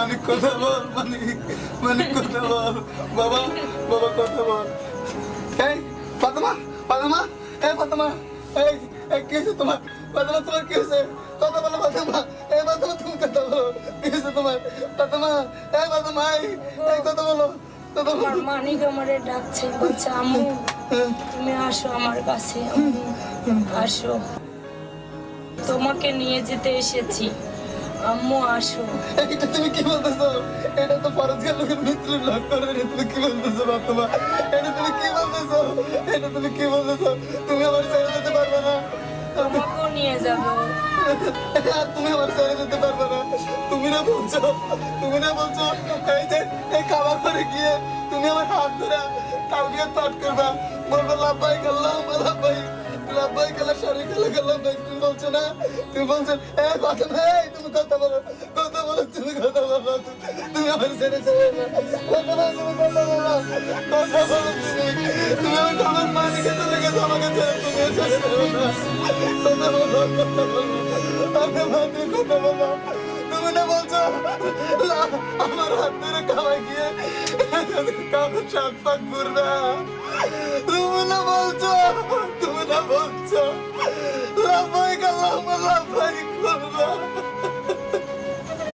মানিক কথা বল, মানিক, মানিক কথা বল। বাবা, বাবা কথা বল। এই ফাতেমা, ফাতেমা, এই ফাতেমা, এই কি হয়েছে তোমার? ফাতেমা তোমার কি হয়েছে? কথা বলো ফাতেমা। এই ফাতেমা তুমি কথা বলো, কি হয়েছে তোমার? ফাতেমা, এই ফাতেমা, এই কথা বলো, কথা আমার বলো। মানিক আমারে ডাকছে, বলছে আম্মু তুমি আসো আমার কাছে, আম্মু আসো, তোমাকে নিয়ে যেতে এসেছি, আম্মু আসো। এটা তুমি কি বলতেছো? এটা তো ফরজগার লোকের মিত্রের লোক করে। তুমি কি বলতেছো ফাতেমা? এটা তুমি কি বলতেছো? এটা তুমি কি বলতেছো? তুমি আমার ছেড়ে যেতে পারবে না। তোমাকেও নিয়ে যাবো। আর তুমি আমার ছেড়ে যেতে পারবে না। তুমি না বলছো, তুমি না বলছো এই যে এই খাবার করে গিয়ে তুমি আমার হাত ধরে কালকে পাঠ করবা, বলবো লাভবাই করলাম, লাভবাই, লাভবাই খেলা শরীর খেলা করলাম। তুমি বলছো না? তুমি বলছো এই কথা নাই, তুমি কথা বলো, কথা বলো, তুমি কথা বলো। তুমি আমার ছেড়ে যাবে না, কথা বলো, তুমি কথা বলো, কথা বলো। তুমি আমার তোমার মানিকে চলে গেছো, আমাকে ছেড়ে তুমি ছেড়ে যাবে না। কথা বলো, কথা বলো, আমি মাকে কথা বলো। তুমি না বলছো আমার হাত ধরে খাওয়াই গিয়ে কাউকে সাত পাক ঘুরবে। তুমি না বলছো, তুমি না বলছো লাভবাই করলাম, লাভবাই